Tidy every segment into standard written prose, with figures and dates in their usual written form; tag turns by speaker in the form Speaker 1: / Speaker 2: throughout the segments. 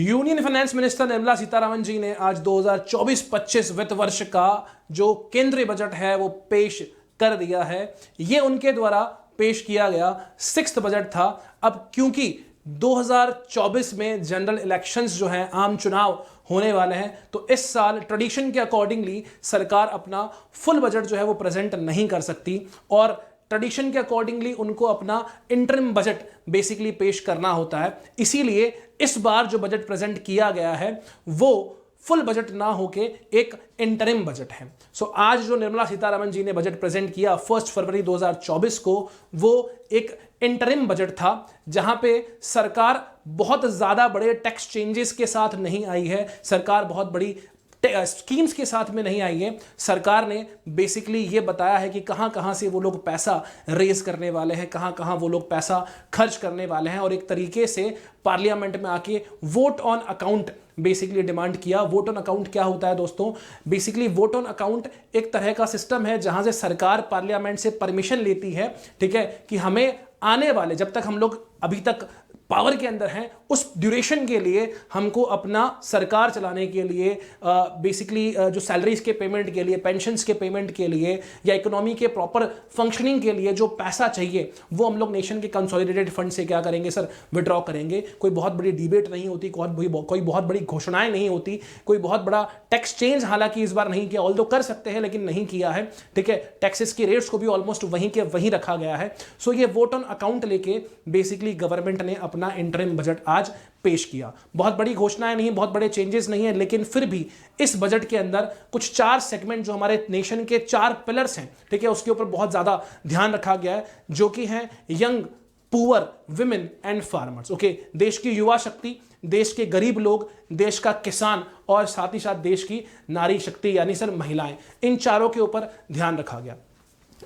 Speaker 1: Union finance minister Nirmala Sitharaman ji ने आज 2024-25 वित्त वर्ष का जो केंद्रीय बजट है वो पेश कर दिया है। ये उनके द्वारा पेश किया गया 6th बजट था। अब क्योंकि 2024 में जनरल इलेक्शंस जो हैं, आम चुनाव होने वाले हैं, तो इस साल ट्रेडिशन के अकॉर्डिंगली सरकार अपना फुल बजट जो है वो प्रेजेंट नहीं कर सकती और ट्रेडिशन के अकॉर्डिंगली उनको अपना इंटरिम बजट बेसिकली पेश करना होता है। इसीलिए इस बार जो बजट प्रेजेंट किया गया है वो फुल बजट ना होके एक इंटरिम बजट है। सो आज जो निर्मला सीतारमण जी ने बजट प्रेजेंट किया 1 फरवरी 2024 को, वो एक इंटरिम बजट था जहां पे सरकार बहुत ज्यादा बड़े टैक्स चेंजेस के साथ नहीं आई है, सरकार बहुत बड़ी स्कीम्स के साथ में नहीं आई है। सरकार ने बेसिकली ये बताया है कि कहां कहां से वो लोग पैसा रेज करने वाले हैं, कहां कहां वो लोग पैसा खर्च करने वाले हैं, और एक तरीके से पार्लियामेंट में आके vote on account basically demand किया। वोट ऑन अकाउंट क्या होता है दोस्तों? बेसिकली वोट ऑन अकाउंट एक तरह का सिस्टम है जहां से सरकार पार्लियामेंट से परमिशन लेती है, ठीक है, कि हमें आने वाले, जब तक हम लोग अभी तक पावर के अंदर हैं, उस ड्यूरेशन के लिए हमको अपना सरकार चलाने के लिए बेसिकली जो सैलरीज के पेमेंट के लिए, पेंशन्स के पेमेंट के लिए या इकोनॉमी के प्रॉपर फंक्शनिंग के लिए जो पैसा चाहिए वो हम लोग नेशन के कंसोलिडेटेड फंड से क्या करेंगे सर? विड्रॉ करेंगे। कोई बहुत बड़ी डिबेट नहीं होती, कोई बहुत बड़ी घोषणाएं नहीं होती, कोई बहुत बड़ा टैक्स चेंज हालांकि इस बार नहीं किया, ऑल्दो कर सकते हैं लेकिन नहीं किया है, ठीक है। टैक्सेस की रेट्स को भी ऑलमोस्ट वहीं के वहीं रखा गया है। सो ये वोट ऑन अकाउंट लेके बेसिकली गवर्नमेंट ने अपना इंटरिम बजट आज पेश किया। बहुत बड़ी घोषणाएं नहीं, बहुत बड़े चेंजेस नहीं है, लेकिन फिर भी इस बजट के अंदर कुछ 4 सेगमेंट जो हमारे नेशन के 4 पिलर्स हैं, ठीक है, उसके ऊपर बहुत ज्यादा ध्यान रखा गया है, जो कि हैं young, poor, women and farmers. Okay, देश की युवा शक्ति, देश के गरीब लोग, देश का किसान और साथ ही साथ देश की नारी शक्ति यानी सर महिलाएं, इन चारों के ऊपर ध्यान रखा गया।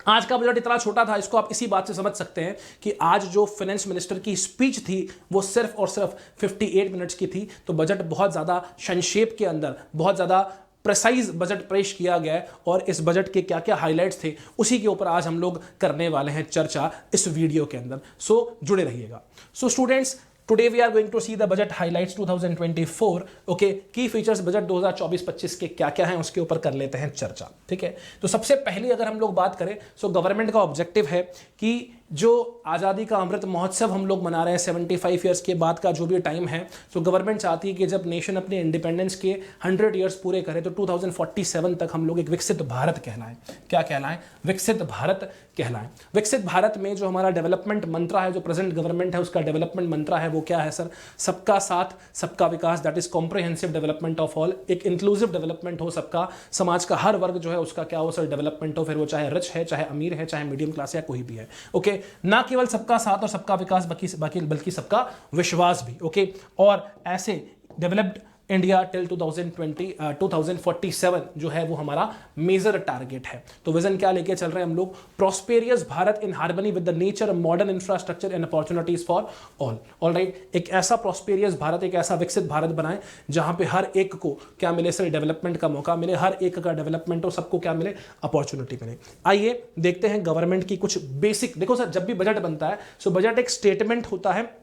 Speaker 1: आज का बजट इतना छोटा था, इसको आप इसी बात से समझ सकते हैं कि आज जो फाइनेंस मिनिस्टर की स्पीच थी वो सिर्फ और सिर्फ 58 मिनट्स की थी। तो बजट बहुत ज़्यादा संक्षेप के अंदर बहुत ज़्यादा प्रिसाइज बजट पेश किया गया है, और इस बजट के क्या क्या हाइलाइट्स थे उसी के ऊपर आज हम लोग करने वाले हैं चर्चा इस वीडियो के अंदर। सो जुड़े रहिएगा। So students, today we are going to see the budget highlights 2024। Okay, की फीचर्स बजट 2024-25 के क्या क्या हैं उसके ऊपर कर लेते हैं चर्चा, ठीक है। तो सबसे पहले अगर हम लोग बात करें, सो गवर्नमेंट का ऑब्जेक्टिव है कि जो आज़ादी का अमृत महोत्सव हम लोग मना रहे हैं 75 ईयर्स के बाद का जो भी टाइम है, तो गवर्नमेंट चाहती है कि जब नेशन अपने इंडिपेंडेंस के 100 ईयर्स पूरे करे तो 2047 तक हम लोग एक विकसित भारत कहलाएं। क्या कहलाएं? विकसित भारत कहलाएं। विकसित भारत में जो हमारा डेवलपमेंट मंत्र है, जो प्रेजेंट गवर्नमेंट है उसका डेवलपमेंट मंत्र है वो क्या है सर? सबका साथ सबका विकास, that is comprehensive development of all. एक इंक्लूसिव डेवलपमेंट हो, सबका समाज का हर वर्ग जो है उसका क्या हो सर? डेवलपमेंट हो, फिर वो चाहे रिच है, चाहे अमीर है, चाहे मीडियम क्लास या कोई भी है। ओके, ना केवल सबका साथ और सबका विकास बल्कि सबका विश्वास भी। ओके, और ऐसे डेवलप्ड इंडिया टिल 2047 जो है वो हमारा मेजर टारगेट है। तो विजन क्या लेके चल रहे हैं हम लोग? Prosperous Bharat in harmony with the nature, modern infrastructure and opportunities for all. Alright, एक ऐसा प्रॉस्पेरियस भारत, एक ऐसा विकसित भारत बनाएं जहां पे हर एक को क्या मिले सर? डेवलपमेंट का मौका मिले, हर एक का डेवलपमेंट हो, सबको क्या मिले? अपॉर्चुनिटी मिले। आइए देखते हैं गवर्नमेंट की कुछ बेसिक। देखो सर, जब भी बजट बनता है सो बजट एक स्टेटमेंट होता है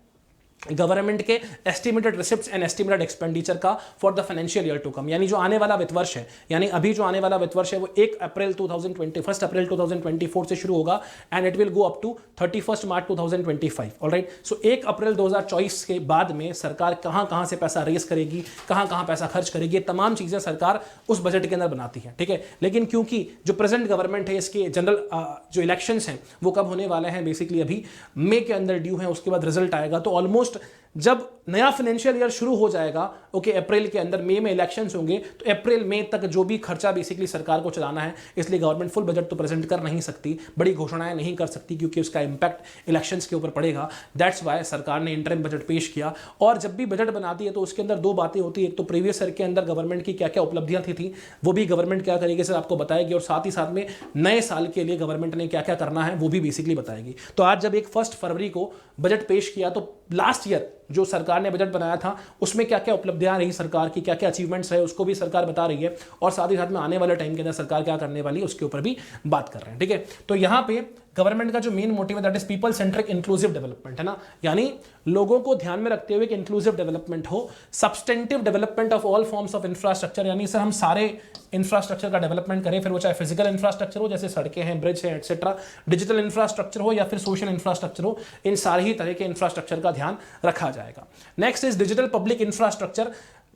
Speaker 1: गवर्नमेंट के estimated receipts and estimated expenditure का for the financial year to come, यानी जो आने वाला वित्त वर्ष है, यानी अभी जो आने वाला वित्त वर्ष है वो 1 अप्रैल 2024 से शुरू होगा and it will go up to 31 March 2025। Alright, so 1 April 2024 के बाद में सरकार कहां कहां से पैसा रेस करेगी, कहां कहां पैसा खर्च करेगी, तमाम चीजें सरकार उस बजट के अंदर बनाती है, ठीक है। लेकिन क्योंकि जो प्रेजेंट गवर्नमेंट है, इसके जनरल जो इलेक्शंस हैं वो कब होने वाले हैं? बेसिकली अभी मई के अंदर ड्यू है, उसके बाद रिजल्ट आएगा। तो ऑलमोस्ट जब नया फाइनेंशियल ईयर शुरू हो जाएगा, ओके, अप्रैल के अंदर, मई में इलेक्शंस होंगे, तो अप्रैल मई तक जो भी खर्चा बेसिकली सरकार को चलाना है, इसलिए गवर्नमेंट फुल बजट तो प्रेजेंट कर नहीं सकती, बड़ी घोषणाएं नहीं कर सकती क्योंकि उसका इंपैक्ट इलेक्शंस के ऊपर पड़ेगा। दैट्स वाई सरकार ने इंटरिम बजट पेश किया। और जब भी बजट बनाती है तो उसके अंदर 2 बातें होती है। एक तो प्रीवियस ईयर के अंदर गवर्नमेंट की क्या क्या उपलब्धियां थी वो भी गवर्नमेंट क्या करेगी सर? आपको बताएगी, और साथ ही साथ में नए साल के लिए गवर्नमेंट ने क्या क्या करना है वो भी बेसिकली बताएगी। तो आज जब एक 1 फरवरी को बजट पेश किया तो लास्ट ईयर जो सरकार ने बजट बनाया था उसमें क्या क्या उपलब्धियां रही सरकार की, क्या क्या अचीवमेंट्स रहे, उसको भी सरकार बता रही है, और साथ ही साथ में आने वाले टाइम के अंदर सरकार क्या करने वाली है उसके ऊपर भी बात कर रहे हैं। ठीक है, तो यहां पे गवर्नमेंट का जो मेन मोटिव है that is people centric inclusive development, है ना, यानी लोगों को ध्यान में रखते हुए कि इंक्लूसिव डेवलपमेंट हो, substantive development of all forms of infrastructure, यानी सर हम सारे इंफ्रास्ट्रक्चर का डेवलपमेंट करें, फिर वो चाहे फिजिकल इंफ्रास्ट्रक्चर हो जैसे सड़कें हैं, ब्रिज है, एक्सेट्रा, डिजिटल इंफ्रास्ट्रक्चर हो या फिर सोशल इंफ्रास्ट्रक्चर हो, इन सारे ही तरह के इंफ्रास्ट्रक्चर का ध्यान रखा जाएगा। Next is digital public infrastructure,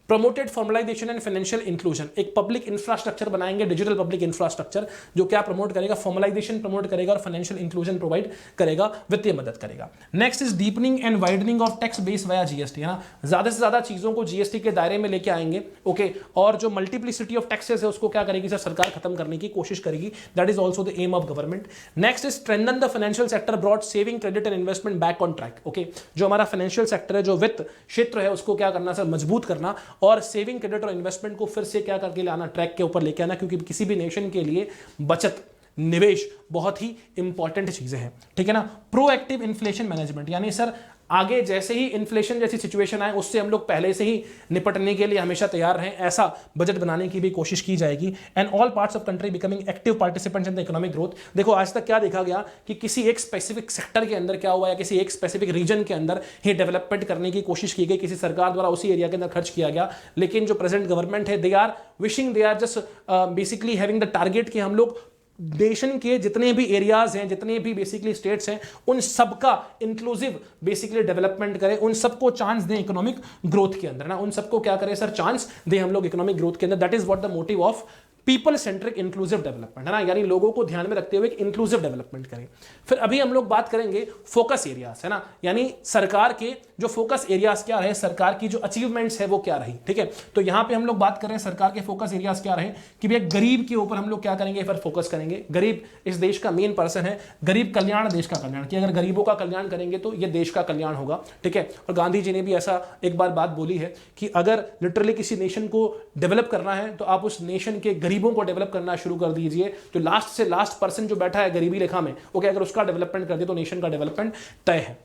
Speaker 1: promoted formalisation and financial inclusion, एक पब्लिक इंफ्रास्ट्रक्चर बनाएंगे, डिजिटल पब्लिक इंफ्रास्ट्रक्चर, जो क्या प्रमोट करेगा, फॉर्मलाइजेशन प्रमोट करेगा और फाइनेंशियल इंक्लूजन प्रोवाइड करेगा, वित्तीय मदद करेगा। Next is deepening and widening of tax base via GST, है ना, ज्यादा से ज्यादा चीजों को जीएसटी के दायरे में लेके आएंगे, ओके, और जो मल्टीप्लिसिटी ऑफ टैक्सेस है उसको क्या करेगी सर, सरकार खत्म करने की कोशिश करेगी, that is also the aim of government. Next is strengthen the financial sector, broad saving, credit and investment back on track, okay, जो हमारा फाइनेंशियल सेक्टर है, जो वित्त क्षेत्र है, उसको क्या करना सर, मजबूत करना, और सेविंग, क्रेडिट और इन्वेस्टमेंट को फिर से क्या करके लाना, ट्रैक के ऊपर लेके आना, क्योंकि किसी भी नेशन के लिए बचत, निवेश बहुत ही इंपॉर्टेंट चीजें हैं। ठीक है ना, प्रोएक्टिव इन्फ्लेशन मैनेजमेंट, यानी सर आगे जैसे ही इन्फ्लेशन जैसी सिचुएशन आए उससे हम लोग पहले से ही निपटने के लिए हमेशा तैयार रहें, ऐसा बजट बनाने की भी कोशिश की जाएगी। And all parts of country becoming active participants in the economic growth. देखो आज तक क्या देखा गया कि किसी एक स्पेसिफिक सेक्टर के अंदर क्या हुआ, या किसी एक स्पेसिफिक रीजन के अंदर ही डेवलपमेंट करने की कोशिश की गई, किसी सरकार द्वारा उसी एरिया के अंदर खर्च किया गया, लेकिन जो प्रेजेंट गवर्नमेंट है they are just basically having the target कि हम लोग नेशन के जितने भी एरियाज हैं, जितने भी बेसिकली स्टेट्स हैं, उन सबका इंक्लूसिव बेसिकली डेवलपमेंट करें, उन सबको चांस दें इकोनॉमिक ग्रोथ के अंदर, ना उन सबको क्या करें सर, चांस दें हम लोग इकोनॉमिक ग्रोथ के अंदर। That is what the motive of people centric inclusive development, है ना, यानी लोगों को ध्यान में रखते हुए इंक्लूसिव डेवलपमेंट करें। फिर अभी हम लोग बात करेंगे फोकस एरियाज, है ना, यानी सरकार के जो फोकस एरियाज क्या रहे, सरकार की जो अचीवमेंट्स है वो क्या रही। ठीक है, तो यहां पे हम लोग बात करें सरकार के फोकस एरियाज क्या रहे, कि भैया गरीब के ऊपर हम लोग क्या करेंगे, फिर फोकस करेंगे। गरीब इस देश का मेन पर्सन है, गरीब कल्याण देश का कल्याण, कि अगर गरीबों का कल्याण करेंगे तो ये देश का कल्याण होगा। ठीक है, और गांधी जी ने भी ऐसा एक बार बात बोली है कि अगर लिटरली किसी नेशन को डेवलप करना है तो आप उस नेशन के गरीबों को डेवलप करना शुरू कर दीजिए, जो लास्ट से लास्ट पर्सन जो बैठा है गरीबी रेखा में, ओके, अगर उसका डेवलपमेंट कर दे तो नेशन का डेवलपमेंट तय है।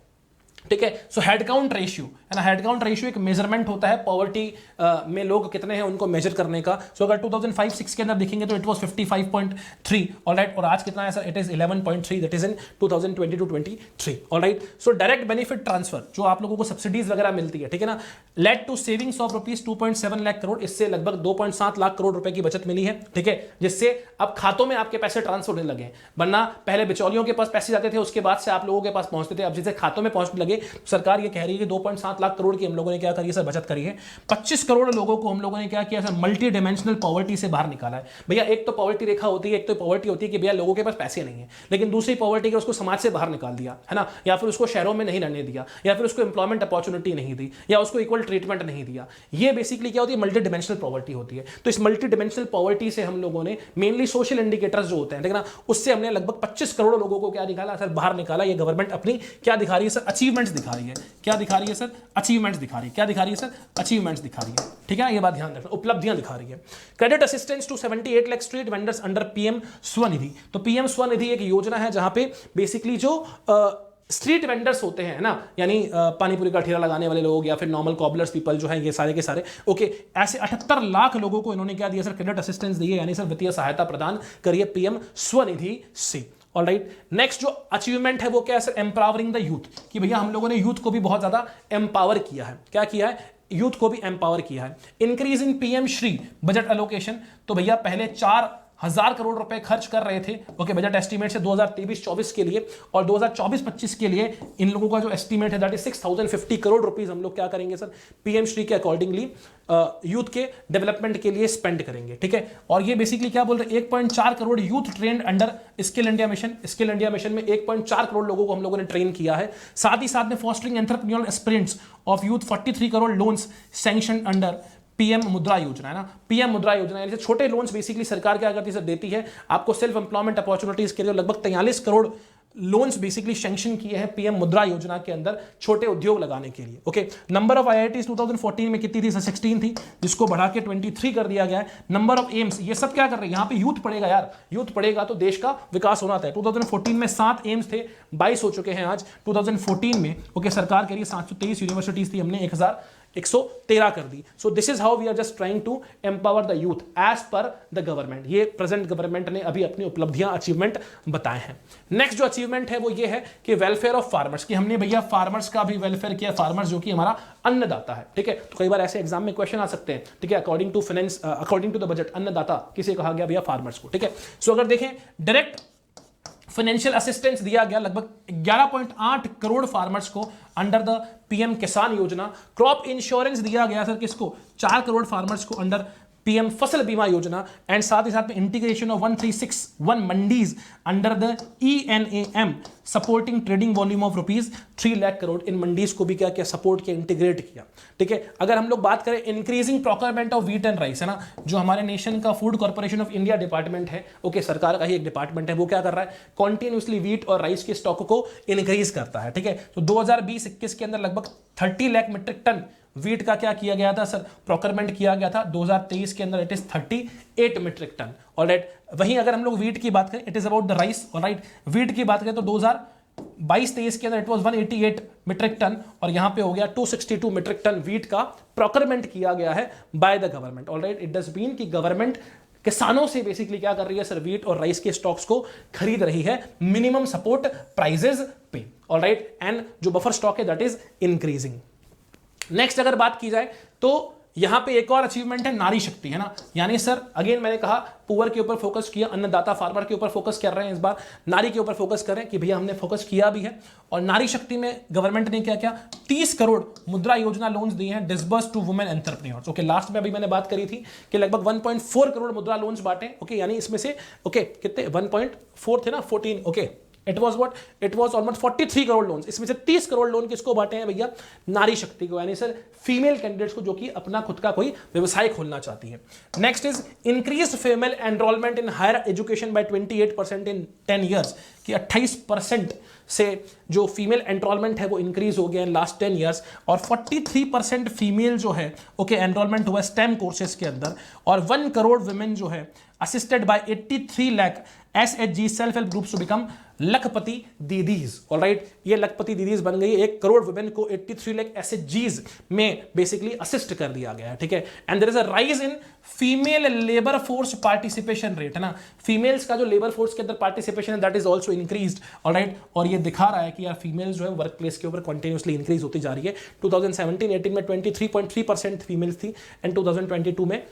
Speaker 1: ठीक है, सो हेड काउंट रेशियो, है ना, हेड काउंट रेशियो एक मेजरमेंट होता है पॉवर्टी में लोग कितने हैं उनको मेजर करने का। सो अगर 2005-06 के अंदर देखेंगे तो इट वाज 55.3, ऑलराइट, और आज कितना है sir, it is 11.3, that is in 2022-23, alright. So direct benefit transfer, जो आप लोगों को सब्सिडीज वगैरह मिलती है, ठीक है ना, led to savings of rupees 2.7 lakh crore, इससे लगभग 2.7 लाख करोड़ रुपए की बचत मिली है। ठीक है, जिससे अब खातों में आपके पैसे ट्रांसफर होने लगे, वरना पहले बिचौलियों के पास पैसे जाते थे, उसके बाद से आप लोगों के पास पहुंचते थे, अब जिसे खातों में पहुंचने लगे, सरकार ये कह रही है कि 2.7 लाख करोड़ की हम लोगों ने क्या करी है सर, बचत करी है। 25 करोड़ लोगों को हम लोगों ने क्या किया सर, मल्टी डिमेंशनल पॉवर्टी से बाहर निकाला है। भैया एक तो पॉवर्टी रेखा होती है, एक तो पॉवर्टी होती है कि भैया लोगों के पास पैसे नहीं है, लेकिन दूसरी पॉवर्टी के उसको समाज से बाहर निकाल दिया, है ना, या फिर उसको शहरों में नहीं रहने दिया, या फिर उसको एम्प्लॉयमेंट अपॉर्चुनिटी नहीं दी, या उसको इक्वल ट्रीटमेंट नहीं दिया। ये बेसिकली क्या होती है, मल्टी डिमेंशनल पॉवर्टी होती है। तो इस मल्टी डिमेंशनल पॉवर्टी से हम लोगों ने मेनली सोशल इंडिकेटर्स जो होते हैं, ठीक है ना, उससे हमने लगभग 25 करोड़ लोगों को क्या निकाला सर, बाहर निकाला। ये गवर्नमेंट अपनी क्या दिखा रही है सर, अचीवमेंट्स दिखा रही है। क्या दिखा रही है सर, अचीवमेंट्स दिखा रही है। क्या दिखा रही है सर, अचीवमेंट्स दिखा रही है। ठीक है, ये बात ध्यान रखना, उपलब्धियां दिखा रही है। Credit assistance to 78 lakh street vendors under PM Svanidhi. तो पीएम स्वनिधि एक योजना है जहां पे बेसिकली जो स्ट्रीट वेंडर्स होते हैं ना, यानी पानीपुरी का ठेला लगाने वाले लोग या फिर नॉर्मल कॉबलर्स पीपल जो है, ये सारे के सारे, ओके, ऐसे 78 लाख लोगों को इन्होंने क्या दिया सर, क्रेडिट असिस्टेंस दी है, यानी सर वित्तीय सहायता प्रदान करिए पीएम स्वनिधि से। ऑलराइट, नेक्स्ट जो अचीवमेंट है वो क्या है सर, एम्पावरिंग द यूथ, कि भैया हम लोगों ने यूथ को भी बहुत ज्यादा एम्पावर किया है। क्या किया है, यूथ को भी एम्पावर किया है। इंक्रीज इन पीएम श्री बजट एलोकेशन, तो भैया पहले 4,000 करोड़ रुपए खर्च कर रहे थे, ओके, बजट एस्टीमेट से 2023-24 के लिए, और 2024-25 के लिए इन लोगों का जो एस्टीमेट है दैट इज 6,050 करोड़ रुपीस हम लोग क्या करेंगे सर, पीएम श्री के अकॉर्डिंगली यूथ के डेवलपमेंट के लिए स्पेंड करेंगे। ठीक है, और ये बेसिकली क्या बोल रहे हैं, 1.4 crore youth trend under skill India mission. Skill India mission में 1.4 करोड़ लोगों को हम लोगों ने ट्रेन किया है। साथ ही साथ में fostering entrepreneurial aspirants of youth, 43 crore loans sanction under PM मुद्रा योजना, है ना, पीएम मुद्रा योजना, यानी छोटे लोन्स बेसिकली सरकार क्या करती है सर, देती है आपको सेल्फ एम्प्लॉयमेंट अपॉर्चुनिटीज के लिए। लगभग 43 करोड़ लोन्स बेसिकली सैंक्शन किए हैं पीएम मुद्रा योजना के अंदर छोटे उद्योग लगाने के लिए। ओके, नंबर ऑफ आईआईटीज 2014 में कितनी थी? 16 थी, जिसको बढ़ा के 23 कर दिया गया है। नंबर ऑफ एम्स, ये सब क्या कर रहे हैं? यहाँ पे यूथ पढ़ेगा यार, यूथ पढ़ेगा तो देश का विकास होना था। 2014 में 7 एम्स थे, 22 हो चुके हैं आज 2014 में। ओके, सरकार कह रही है 723 यूनिवर्सिटीज थी, हमने 1113 कर दी। So this is how we are just trying to empower the youth as per the government. ये प्रेजेंट गवर्नमेंट ने अभी अपनी उपलब्धियां, अचीवमेंट बताए हैं। नेक्स्ट जो अचीवमेंट है वो ये है कि वेलफेयर ऑफ फार्मर्स, कि हमने भैया फार्मर्स का भी वेलफेयर किया, फार्मर्स जो कि हमारा अन्नदाता है। ठीक है, तो कई बार ऐसे एग्जाम में क्वेश्चन आ सकते हैं। ठीक है, according to finance, according to the budget, अन्नदाता किसे कहा गया भैया? फार्मर्स को। ठीक है, सो अगर देखें डायरेक्ट फाइनेंशियल असिस्टेंस दिया गया लगभग 11.8 करोड़ फार्मर्स को under the PM Kisan Yojana. Crop insurance दिया गया सर किसको? 4 करोड़ फार्मर्स को under PM Fasal Bima Yojana. And साथ ही साथ में integration of 1361 mandis under the ENAM supporting trading volume of ₹3 lakh crore. इन मंडीज को भी क्या किया? सपोर्ट किया, इंटीग्रेट किया। ठीक है, अगर हम लोग बात करें increasing procurement of wheat and rice, है ना, जो हमारे नेशन का food corporation of India department है, ओके, सरकार का ही एक डिपार्टमेंट है, वो क्या कर रहा है? कॉन्टिन्यूसली व्हीट और राइस के स्टॉक को इंक्रीज करता है। ठीक है, तो 2020-21 के अंदर लगभग 30 लाख मीट्रिक टन व्हीट का क्या किया गया था सर? प्रोक्योरमेंट किया गया था। 2023 के अंदर it is 38 metric ton. Alright, वहीं अगर हम लोग व्हीट की बात करें, it is about the rice. Alright, wheat की बात करें तो 2022-23 के अंदर इट वाज 188 मीट्रिक टन और यहां पे हो गया 262 मीट्रिक टन व्हीट का प्रोक्योरमेंट किया गया है bye the government. Alright, it does mean कि गवर्नमेंट किसानों से बेसिकली क्या कर रही है सर? व्हीट और राइस के स्टॉक्स को खरीद रही है मिनिमम सपोर्ट प्राइजेस पे। ऑलराइट, एंड जो बफर स्टॉक है दैट इज इंक्रीजिंग। नेक्स्ट अगर बात की जाए तो यहां पे एक और अचीवमेंट है नारी शक्ति, है ना, यानी सर अगेन मैंने कहा पुअर के ऊपर फोकस किया, अन्नदाता फार्मर के ऊपर फोकस कर रहे हैं, इस बार नारी के ऊपर फोकस करें कि भैया हमने फोकस किया भी है। और नारी शक्ति में गवर्नमेंट ने क्या किया? 30 करोड़ मुद्रा योजना लोन्स दिए हैं disburse to women entrepreneurs. Okay, last में अभी मैंने बात करी थी कि लगभग 1.4 करोड़ मुद्रा लोन्स बांटे। ओके, यानी इसमें से ओके कितने? 1.4 थे ना, 14। Okay, it was what? It was almost 43 crore loan. इसमें से 30 करोड़ लोन किसको बांटे हैं भैया? नारी शक्ति को, यानी सर फीमेल कैंडिडेट्स को जो कि अपना खुद का कोई व्यवसाय खोलना चाहती है। Next is increase female enrolment in higher education by 28% in 10 years, कि 28% से जो फीमेल एनरोलमेंट है वो इंक्रीज हो गया इन लास्ट 10 ईयर्स। और 43% फीमेल जो है ओके एनरोलमेंट हुआ स्टेम कोर्सेज के अंदर। और 1 करोड़ वुमेन जो है assisted by 83 lakh SHG self help groups to become Lakhpati Didis. Alright, ये लखपति दीदीज बन गई। 1 करोड़ वुमेन को 83 लाख SHGs में बेसिकली असिस्ट कर दिया गया है। ठीक है, and there is a rise in female labour force participation rate, है ना, फीमेल्स का जो लेबर फोर्स के अंदर पार्टिसिपेशन है that is also increased. Alright, और ये दिखा रहा है कि यार फीमेल्स जो है वर्क प्लेस के ऊपर कंटिन्यूसली इंक्रीज होती जा रही है। 2017-18 में 23.3% फीमेल्स थी एंड 2022 में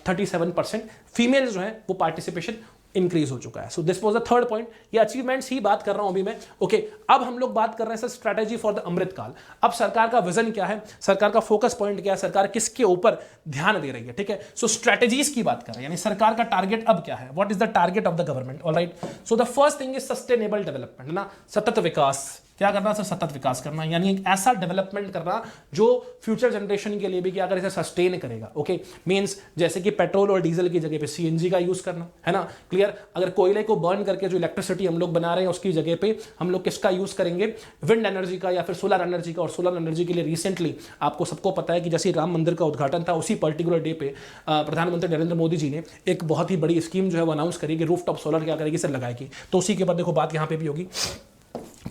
Speaker 1: 37% फीमेल्स जो है वो पार्टिसिपेशन इंक्रीज हो चुका है। So this was the third point. ये अचीवमेंट्स ही बात कर रहा हूं अभी मैं। ओके, अब हम लोग बात कर रहे हैं सर स्ट्रेटेजी फॉर द अमृत काल। अब सरकार का विजन क्या है, सरकार का फोकस पॉइंट क्या है, सरकार किसके ऊपर ध्यान दे रही है। ठीक है, सो स्ट्रेटेजीज की बात कर रहे हैं, यानी सरकार का टारगेट अब क्या है, what is the target of the government. Alright, so the first thing is sustainable development, है ना, सतत विकास। क्या करना सर? सतत विकास करना, यानी एक ऐसा डेवलपमेंट करना जो फ्यूचर जनरेशन के लिए भी क्या करे, इसे सस्टेन करेगा। ओके, मींस जैसे कि पेट्रोल और डीजल की जगह पे CNG का यूज करना, है ना, क्लियर। अगर कोयले को बर्न करके जो इलेक्ट्रिसिटी हम लोग बना रहे हैं उसकी जगह पे हम लोग किसका यूज करेंगे? विंड एनर्जी का या फिर सोलर एनर्जी का। और सोलर एनर्जी के लिए रिसेंटली आपको सबको पता है कि जैसे राम मंदिर का उद्घाटन था उसी पर्टिकुलर डे पे प्रधानमंत्री नरेंद्र मोदी जी ने एक बहुत ही बड़ी स्कीम जो है वो अनाउंस करी कि रूफटॉप सोलर क्या करेगी सर? लगाएगी। तो उसी के बाद देखो बात यहां पे भी होगी,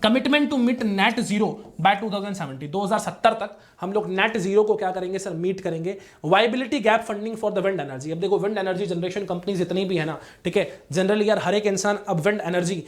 Speaker 1: commitment to meet net zero by 2070 तक हम लोग नेट जीरो को क्या करेंगे सर? मीट करेंगे। Viability gap funding for the wind energy. अब देखो विंड एनर्जी जनरेशन कंपनीज इतनी भी है ना, ठीक है, जनरली यार हर एक इंसान अब विंड एनर्जी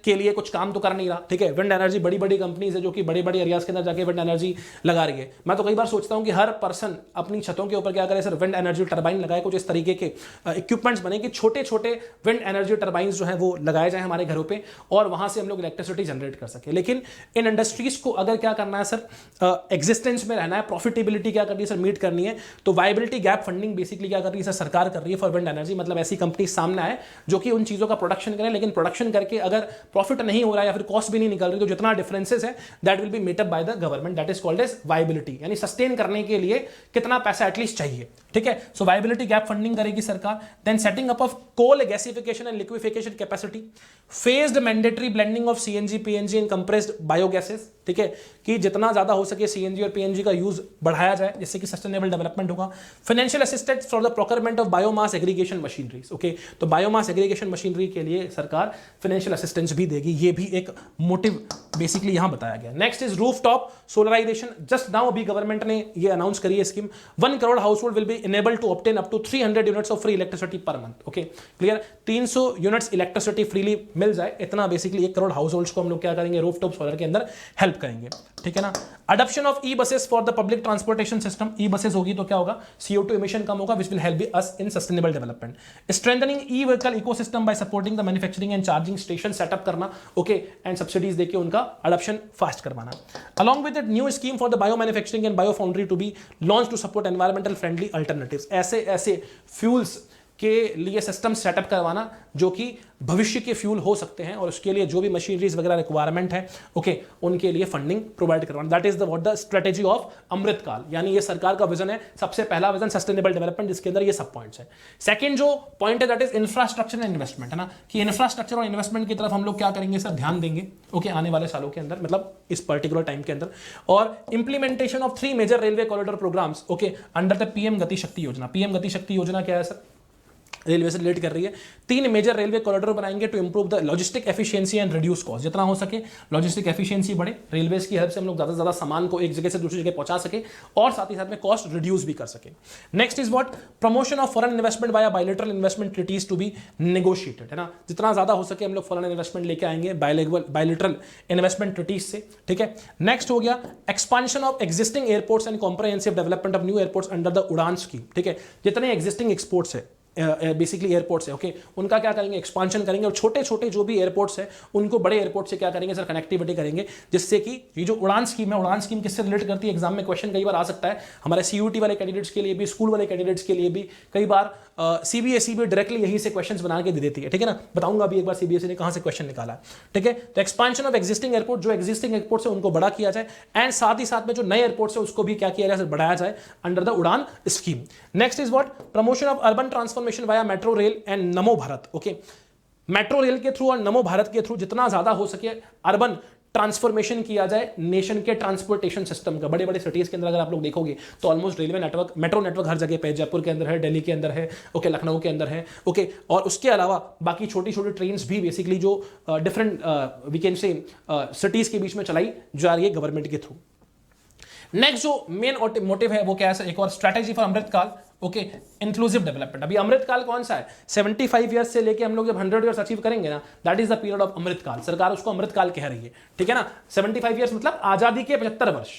Speaker 1: के लिए कुछ काम तो कर नहीं रहा। ठीक है, विंड एनर्जी बड़ी बड़ी कंपनीज है जो कि बड़े बड़े एरियाज के अंदर जाके विंड एनर्जी लगा रही है। मैं तो कई बार सोचता हूं कि हर पर्सन अपनी छतों के ऊपर क्या करे सर? विंड एनर्जी टरबाइन लगाए, कुछ इस तरीके के इक्विपमेंट्स बने कि छोटे छोटे विंड एनर्जी टरबाइंस जो है वो लगाए जाए हमारे घरों पे और वहां से हम लोग इलेक्ट्रिसिटी जनरेट कर सके। लेकिन इन इंडस्ट्रीज को अगर क्या करना है सर? एग्जिस्टेंस में रहना है, प्रॉफिटेबिलिटी क्या करनी है सर? मीट करनी है। तो वाइबिलिटी गैप फंडिंग बेसिकली क्या कर रही है सर? सरकार कर रही है फॉर विंड एनर्जी। मतलब ऐसी कंपनी सामने आए जो कि उन चीजों का प्रोडक्शन करें, लेकिन प्रोडक्शन करके अगर प्रॉफिट नहीं हो रहा है या फिर कॉस्ट भी नहीं निकल रही, तो जितना डिफरेंसेस है that will be met up by the government, that is called as viability, यानी सस्टेन करने के लिए कितना पैसा एटलीस्ट चाहिए, ठीक है। सो वायबिलिटी गैप फंडिंग करेगी सरकार। Then setting up of coal gasification and liquefaction capacity, phased mandatory blending of CNG PNG in compressed biogases, ठीक है, कि जितना ज्यादा हो सके सीएनजी और पीएनजी का यूज बढ़ाया जाए जिससे कि सस्टेनेबल डेवलपमेंट होगा। Financial assistance for the procurement of biomass aggregation machineries, okay, तो बायोमास एग्रीगेशन मशीनरी के लिए सरकार फाइनेंशियल असिस्टेंस भी देगी, ये भी एक मोटिव बेसिकली यहां बताया गया। Next is rooftop solarisation, just now अभी गवर्नमेंट ने ये अनाउंस करी है scheme, 1 crore household will be enable to obtain up to 300 units of free electricity per month, okay, clear, 300 units electricity freely मिल जाए, इतना बेसिकली 1 करोड़ हाउस होल्ड्स को हम लोग क्या करेंगे, रूफटॉप सोलर के अंदर हेल्प करेंगे, ठीक है ना। Adoption of e buses for the public transportation system, e buses होगी तो क्या होगा, CO2 इमिशन कम होगा, which will help us in sustainable development. Strengthening e vehicle ecosystem by supporting the manufacturing and charging station setup करना, okay, and subsidies देके उनका adoption fast करवाना। Along with new scheme for the bio manufacturing and bio foundry to be launch to support environmental friendly alternatives, ऐसे ऐसे fuels के लिए system setup करवाना जो कि भविष्य के फ्यूल हो सकते हैं, और उसके लिए जो भी मशीनरीज वगैरह रिक्वायरमेंट है, ओके, उनके लिए फंडिंग प्रोवाइड करवाना। That is the what the strategy of Amritkaal, यानी ये सरकार का विजन है, सबसे पहला विजन सस्टेनेबल डेवलपमेंट, जिसके अंदर ये सब पॉइंट्स है। सेकंड जो पॉइंट है that is infrastructure and investment, है ना, कि इंफ्रास्ट्रक्चर और इन्वेस्टमेंट की तरफ हम लोग क्या करेंगे सर, ध्यान देंगे, ओके, आने वाले सालों के अंदर, मतलब इस पर्टिकुलर टाइम के अंदर। और implementation of 3 major railway corridor programmes, okay, under the PM Gati Shakti योजना। पीएम गति शक्ति योजना क्या है सर, रेलवे से रिलेट कर रही है, 3 मेजर रेलवे कॉरिडोर बनाएंगे to improve the logistic efficiency and reduce cost, जितना हो सके लॉजिस्टिक एफिशिएंसी बढ़े, रेलवेज की हेल्प से हम लोग ज्यादा से ज्यादा सामान को एक जगह से दूसरी जगह पहुंचा सके, और साथ ही साथ में कॉस्ट रिड्यूस भी कर सके। Next is what, promotion of foreign investment by bilateral investment treaties to be negotiated, है ना, जितना ज्यादा हो सके हम लोग फॉरेन इन्वेस्टमेंट लेके आएंगे बायलैटरल इन्वेस्टमेंट ट्रीटीज से, ठीक है। नेक्स्ट हो गया expansion of existing airports and comprehensive development of new airports under the उड़ान स्कीम, ठीक है, जितने एक्जिस्टिंग एक्सपोर्ट्स है बेसिकली एयरपोर्ट्स है, ओके, उनका क्या करेंगे, एक्सपांशन करेंगे, और छोटे छोटे जो भी एयरपोर्ट्स है उनको बड़े एयरपोर्ट से क्या करेंगे सर, कनेक्टिविटी करेंगे, जिससे कि ये जो उड़ान स्कीम है, उड़ान स्कीम किससे रिलेट करती है, एग्जाम में क्वेश्चन कई बार आ सकता है, हमारे CUT वाले कैंडिडेट्स के लिए भी, स्कूल वाले कैंडिडेट्स के लिए भी, कई बार CBSE भी डायरेक्टली यहीं से क्वेश्चंस बना के दे देती है, ठीक है ना, बताऊंगा अभी एक बार CBSE ने कहां से क्वेश्चन निकाला है, ठीक है। तो एक्सपांशन ऑफ एक्जिस्टिंग एयरपोर्ट, जो एक्जिस्टिंग एयरपोर्ट है उनको बड़ा किया जाए, एंड साथ ही साथ में जो नए एयरपोर्ट है उसको भी क्या किया जाए, बढ़ाया जाए अंडर द उड़ान scheme. Next is what, promotion of urban transformation via metro rail and NaMo Bharat, okay, metro rail के थ्रू और नमो भारत के थ्रू जितना ज्यादा हो सके अर्बन ट्रांसफॉर्मेशन किया जाए नेशन के ट्रांसपोर्टेशन सिस्टम का। बड़े बड़े सिटीज के अंदर अगर आप लोग देखोगे तो almost railway network, metro network हर जगह पे, जयपुर के अंदर है, दिल्ली के अंदर है, ओके, लखनऊ के अंदर है, ओके, और उसके अलावा बाकी छोटी छोटी ट्रेन्स भी बेसिकली जो different we can say cities के बीच में चलाई जा रही है गवर्नमेंट के थ्रू। नेक्स्ट जो मेन मोटिव है वो क्या है, एक और strategy for Amritkaal, okay, inclusive development. अभी अमृतकाल कौन सा है, 75 ईयर्स से लेके हम लोग जब 100 ईयर्स अचीव करेंगे ना, that is the period of Amritkaal, सरकार उसको अमृतकाल कह रही है, ठीक है ना। 75 ईयर्स मतलब आजादी के 75 वर्ष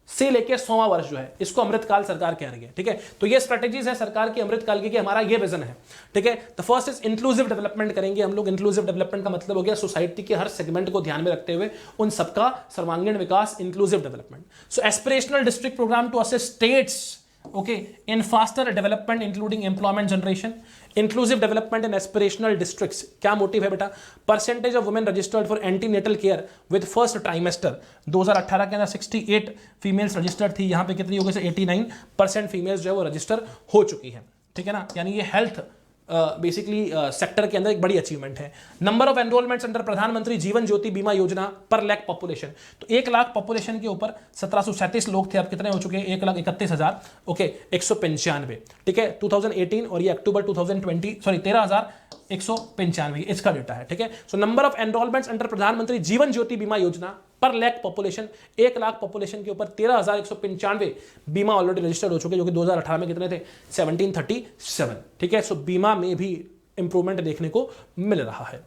Speaker 1: से लेके 100वां वर्ष जो है, इसको अमृतकाल सरकार कह रही है, ठीक है। तो ये स्ट्रेटेजीज है सरकार की अमृतकाल की, कि हमारा ये विजन है, ठीक है। The first is inclusive development करेंगे हम लोग। इंक्लूसिव डेवलपमेंट का मतलब हो गया सोसाइटी के हर सेगमेंट को ध्यान में रखते हुए उन सबका सर्वांगीण विकास, inclusive development. So aspirational district programme to assist states, okay, in faster development including employment generation, inclusive development in aspirational districts। क्या मोटिव है बेटा, percentage of women registered for antenatal care with first trimester, 2018 के अंदर 68 females registered थी, यहाँ पे कितनी हो गई, 89% फीमेल्स जो है वो रजिस्टर हो चुकी है, ठीक है ना, यानी ये हेल्थ बेसिकली सेक्टर के अंदर एक बड़ी अचीवमेंट है। नंबर ऑफ एनरोलमेंट्स अंडर प्रधानमंत्री जीवन ज्योति बीमा योजना पर लाख पॉपुलेशन, तो 1 लाख पॉपुलेशन के ऊपर 1737 लोग थे, अब कितने हो चुके हैं, 1,31,000, ओके, 195, ठीक है, 2018, और ये अक्टूबर 2020, सॉरी 13,195 इसका डेटा है, ठीक है। So number of enrolments under प्रधानमंत्री जीवन ज्योति बीमा योजना पर लाख पॉपुलेशन, 1 लाख पॉपुलेशन के ऊपर 13,195 बीमा ऑलरेडी रजिस्टर्ड हो चुके, जो कि 2018 में कितने थे, 1737, ठीक है। सो बीमा में भी इंप्रूवमेंट देखने को मिल रहा है।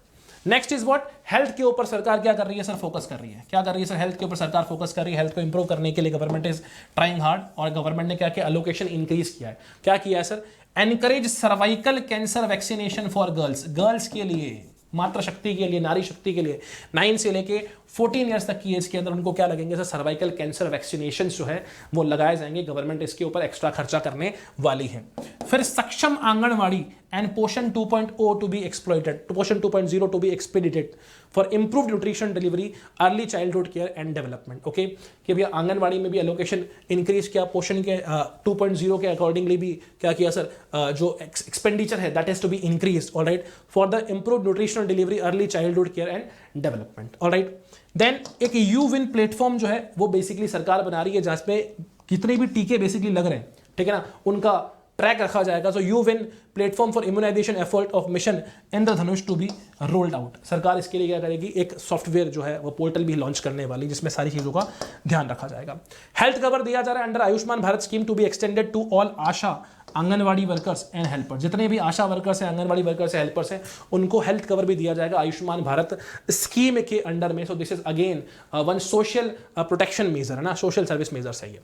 Speaker 1: नेक्स्ट इज व्हाट, हेल्थ के ऊपर सरकार क्या कर रही है सर, फोकस कर रही है। क्या कर रही है सर, हेल्थ के ऊपर सरकार फोकस कर रही है। हेल्थ को इंप्रूव करने के लिए गवर्नमेंट इज ट्राइंग हार्ड, और गवर्नमेंट ने क्या किया, एलोकेशन इंक्रीज किया है। क्या किया है sir, encourage cervical cancer vaccination for girls, girls के लिए, मातृ शक्ति के लिए, नारी शक्ति के लिए 9 से लेके 14 ईयर्स तक की एज के अंदर उनको क्या लगेंगे सर, सर्वाइकल कैंसर वैक्सीनेशन जो है वो लगाए जाएंगे। गवर्नमेंट इसके ऊपर एक्स्ट्रा खर्चा करने वाली है। फिर सक्षम आंगनवाड़ी एंड पोषण 2.0 to B exploited, Poshan 2.0 to be expedited for improved nutrition delivery, early childhood care and development. Okay, कि भैया आंगनवाड़ी में भी एलोकेशन इंक्रीज किया, पोषण के 2.0 के अकॉर्डिंगली भी क्या किया सर, जो एक्सपेंडिचर है that is to be increase, alright, for the improved nutritional delivery, early childhood care and development, alright. Then एक यू विन प्लेटफॉर्म जो है वो बेसिकली सरकार बना रही है, जहां पे कितने भी टीके बेसिकली लग रहे हैं, ठीक है ना, उनका ट्रैक रखा जाएगा। So U win platform for immunisation effort of mission Indradhanush to be rolled out. सरकार इसके लिए क्या करेगी, एक सॉफ्टवेयर जो है वो पोर्टल भी लॉन्च करने वाली, जिसमें सारी चीजों का ध्यान रखा जाएगा। हेल्थ कवर दिया जा रहा है under Ayushman Bharat scheme to be extended to all ASHA, anganwadi workers and helper. जितने भी आशा वर्कर्स हैं, आंगनवाड़ी वर्कर्स हैं, हेल्पर्स हैं, उनको हेल्थ कवर भी दिया जाएगा आयुष्मान भारत स्कीम के अंडर में। सो this is again one social protection major है ना, सोशल सर्विस मेजर्स है ये।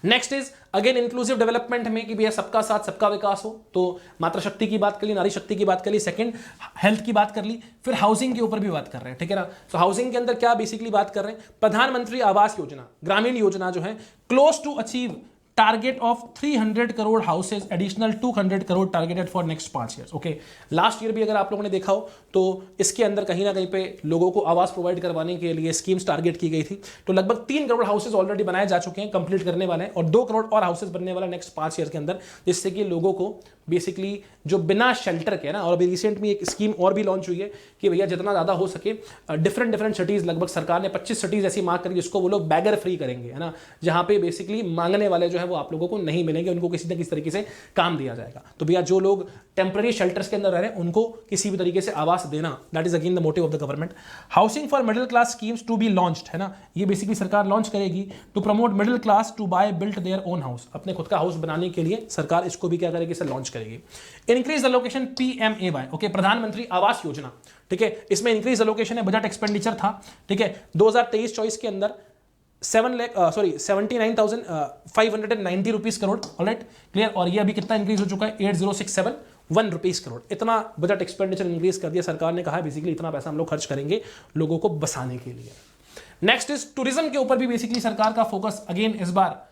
Speaker 1: Next is again inclusive development में कि भैया सबका साथ सबका विकास हो, तो मातृ शक्ति की बात कर ली, नारी शक्ति की बात कर ली, सेकंड हेल्थ की बात कर ली, फिर हाउसिंग के ऊपर भी बात कर रहे हैं, ठीक है ना। तो हाउसिंग के अंदर क्या बेसिकली बात कर रहे हैं, प्रधानमंत्री आवास योजना, ग्रामीण योजना जो है close to achieve target of 300 crore houses, additional 200 crore targeted for next 5 years. Okay, last year भी अगर आप लोगों ने देखा हो तो इसके अंदर कहीं ना कहीं पे लोगों को आवास प्रोवाइड करवाने के लिए स्कीम्स टारगेट की गई थी। तो लगभग 3 करोड़ हाउसेज ऑलरेडी बनाए जा चुके हैं, कंप्लीट करने वाले हैं, और 2 करोड़ और हाउसेज बनने वाला नेक्स्ट 5 ईयर के अंदर, जिससे कि लोगों को बेसिकली जो बिना शेल्टर के ना, और अभी रिसेंट में एक स्कीम और भी लॉन्च हुई है कि भैया जितना ज़्यादा हो सके डिफरेंट सिटीज़, लगभग सरकार ने 25 सिटीज़ ऐसी मार्क करी जिसको वो लोग बैगर फ्री करेंगे, है ना, जहाँ पे बेसिकली मांगने वाले जो है वो आप लोगों को नहीं मिलेंगे, उनको किसी न किसी तरीके से काम दिया जाएगा। तो भैया जो लोग टेम्पररी शेल्टर्स के अंदर रह रहे हैं उनको किसी भी तरीके से आवास देना, that is again the motive of the government. Housing for middle class schemes to be launched, है ना, ये बेसिकली सरकार लॉन्च करेगी to promote middle class to buy built their own house, अपने खुद का हाउस बनाने के लिए सरकार इसको भी क्या करेगी, इसे लॉन्च करेगी। Increase the location PMAY, okay, प्रधानमंत्री आवास योजना, ठीक है, इसमें इंक्रीज द लोकेशन है, बजट एक्सपेंडिचर था, ठीक है, 2023-24 के अंदर 79,590 रुपीज करोड़, ऑलराइट, क्लियर। और ये अभी कितना इंक्रीज हो चुका है, 80,671 रुपीज करोड़, इतना बजट एक्सपेंडिचर इंक्रीज कर दिया सरकार ने, कहा बेसिकली इतना पैसा हम लोग खर्च करेंगे लोगों को बसाने के लिए। नेक्स्ट इज टूरिज्म के ऊपर भी बेसिकली सरकार का फोकस अगेन इस बार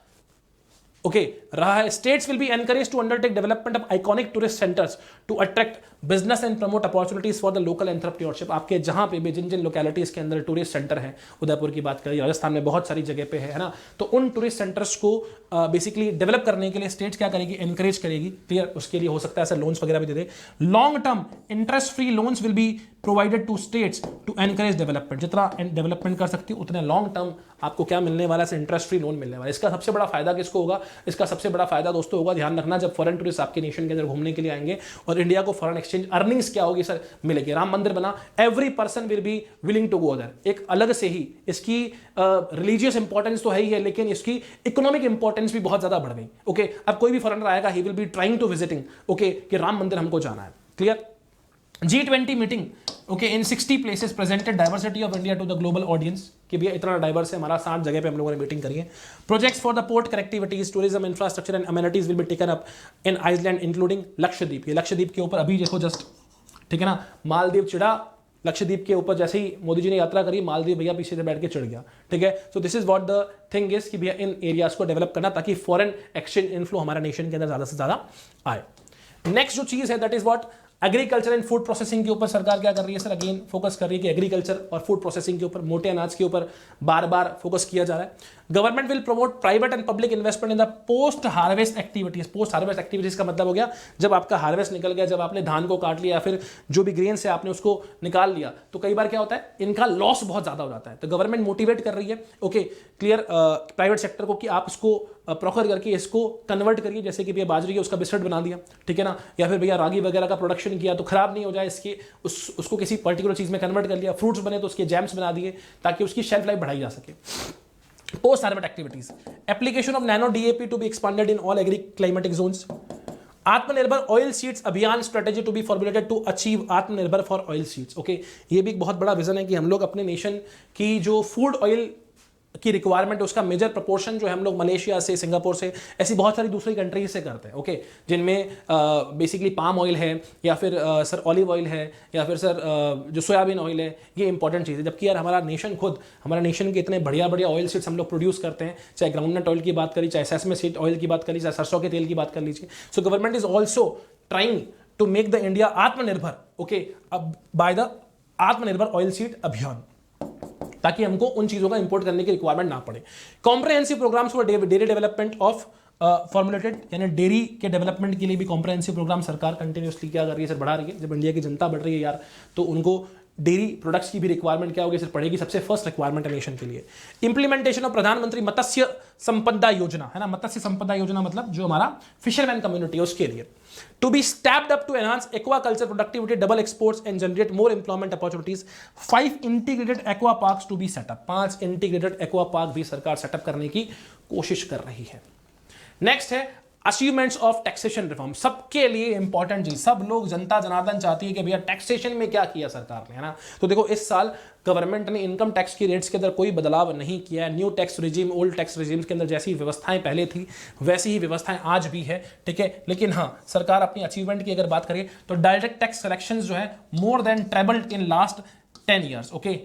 Speaker 1: रहा है। States will be encourage to undertake development of iconic tourist centres to attract business and promote opportunities for the local entrepreneurship. आपके जहां पे भी जिन लोकेलिटीज के अंदर टूरिस्ट सेंटर है, उदयपुर की बात करें, राजस्थान में बहुत सारी जगह पे है ना, तो उन टूरिस्ट सेंटर्स को बेसिकली डेवलप करने के लिए स्टेट्स क्या करेगी, एनकरेज करेगी, क्लियर। उसके लिए हो सकता है ऐसे लोन्स वगैरह भी दे दे। Long term interest free loans will be provided to states to encourage development, जितना डेवलपमेंट कर सकती है उतने लॉन्ग टर्म आपको क्या मिलने वाला है, इंटरेस्ट फ्री लोन मिलने वाला है। इसका सबसे बड़ा फायदा किसको होगा, इसका सबसे बड़ा फायदा दोस्तों होगा, ध्यान रखना, जब फॉरेन टूरिस्ट आपके नेशन के अंदर घूमने के लिए आएंगे और इंडिया को फॉरेन एक्सचेंज अर्निंग्स क्या होगी सर, मिलेगी। राम मंदिर बना, every person will be willing to go there, एक अलग से ही इसकी रिलीजियस इंपॉर्टेंस तो है ही है, लेकिन इसकी इकोनॉमिक इंपॉर्टेंस भी बहुत ज्यादा बढ़ गई। ओके, अब कोई भी फॉरेनर आएगा, he will be trying to visiting, okay, कि राम मंदिर हमको जाना है, clear. G20 meeting, okay, in 60 places presented diversity of India to the global audience, कि भैया इतना डाइवर्स है हमारा, 60 जगह पे हम लोगों ने मीटिंग करी है। Projects for the port connectivities, tourism infrastructure and amenities will be taken up in island including Lakshadweep. ये लक्षद्वीप के ऊपर अभी देखो जस्ट, ठीक है ना, मालदीव चिड़ा, लक्षद्वीप के ऊपर जैसे ही मोदी जी ने यात्रा करी, मालदीव भैया पीछे से बैठ के चिढ़ गया, ठीक है। सो this is what the thing is कि भैया इन एरियाज को डेवलप करना, ताकि फॉरेन एक्सचेंज इनफ्लो हमारे नेशन के अंदर ज्यादा से ज्यादा आए। नेक्स्ट जो चीज है that is what agriculture and food processing के ऊपर सरकार क्या कर रही है सर, अगेन फोकस कर रही है कि एग्रीकल्चर और फूड प्रोसेसिंग के ऊपर, मोटे अनाज के ऊपर बार बार फोकस किया जा रहा है। Government will promote private and public investment in the post harvest activities. Post harvest activities का मतलब हो गया जब आपका हार्वेस्ट निकल गया, जब आपने धान को काट लिया, फिर जो भी ग्रेन से आपने उसको निकाल लिया, तो कई बार क्या होता है, इनका लॉस बहुत ज्यादा हो जाता है। तो गवर्नमेंट मोटिवेट कर रही है, ओके, क्लियर, प्राइवेट सेक्टर को कि आप इसको प्रोकर करके इसको कन्वर्ट करिए, जैसे कि भैया बाजरी है उसका बिस्किट बना दिया, ठीक है ना, या फिर भैया रागी वगैरह का प्रोडक्शन किया तो खराब नहीं हो जाए इसके, उसको किसी पर्टिकुलर चीज में कन्वर्ट कर लिया, फ्रूट्स बने तो उसके जैम्स बना दिए ताकि उसकी शेल्फ लाइफ बढ़ाई जा सके। Post harvest activities, application of nano DAP to be expanded in all agri climatic zones. Atmanirbhar oil seeds Abhiyan strategy to be formulated to achieve atmanirbhar for oil seeds. Okay, ये भी एक बहुत बड़ा विजन है कि हम लोग अपने नेशन की जो फूड ऑयल की रिक्वायरमेंट है उसका मेजर प्रोपोर्शन जो है हम लोग मलेशिया से, सिंगापुर से, ऐसी बहुत सारी दूसरी कंट्रीज से करते हैं, ओके, जिनमें बेसिकली पाम ऑयल है या फिर सर ऑलिव ऑयल है या फिर सर जो सोयाबीन ऑयल है, ये इंपॉर्टेंट चीज़ है। जबकि यार हमारा नेशन खुद, हमारा नेशन के इतने बढ़िया बढ़िया ऑयल सीड्स हम लोग प्रोड्यूस करते हैं, चाहे ग्राउंडनट ऑयल की बात करिए, चाहे सेसमे सीड ऑयल की बात करिए, चाहे सरसों के तेल की बात कर लीजिए। So government is also trying to make the India aatmanirbhar, okay, by the Aatmanirbhar oil seed Abhiyan, ताकि हमको उन चीजों का इंपोर्ट करने की रिक्वायरमेंट ना पड़े। Comprehensive programmes for dairy development of formulated, यानी डेयरी के डेवलपमेंट के लिए भी कॉम्प्रहेंसिव प्रोग्राम सरकार कंटिन्यूसली क्या कर रही है सर, बढ़ा रही है। जब इंडिया की जनता बढ़ रही है यार, तो उनको डेयरी प्रोडक्ट्स की भी रिक्वायरमेंट क्या होगी सर, पड़ेगी। सबसे फर्स्ट रिक्वायरमेंट है नेशन के लिए। इंप्लीमेंटेशन ऑफ प्रधानमंत्री मत्स्य संपदा योजना, है ना, मत्स्य संपदा योजना मतलब जो हमारा फिशरमैन कम्युनिटी है उसके लिए। To be stepped up to enhance aquaculture productivity, double exports and generate more employment opportunities. 5 integrated aqua parks to be set up. 5 integrated aqua park भी सरकार सेटअप करने की कोशिश कर रही है। नेक्स्ट है अचीवमेंट्स ऑफ टैक्सेशन रिफॉर्म, सबके लिए इंपॉर्टेंट चीज। सब लोग, जनता जनार्दन चाहती है कि भैया टैक्सेशन में क्या किया सरकार ने, है ना। तो देखो इस साल गवर्नमेंट ने इनकम टैक्स की रेट्स के अंदर कोई बदलाव नहीं किया है। New tax regime, old tax regimes के अंदर जैसी व्यवस्थाएं पहले थी वैसी ही व्यवस्थाएं आज भी है, ठीक है। लेकिन हाँ, सरकार अपनी अचीवमेंट की अगर बात करें तो डायरेक्ट टैक्स कलेक्शन जो है more than trebled in last 10 years, okay.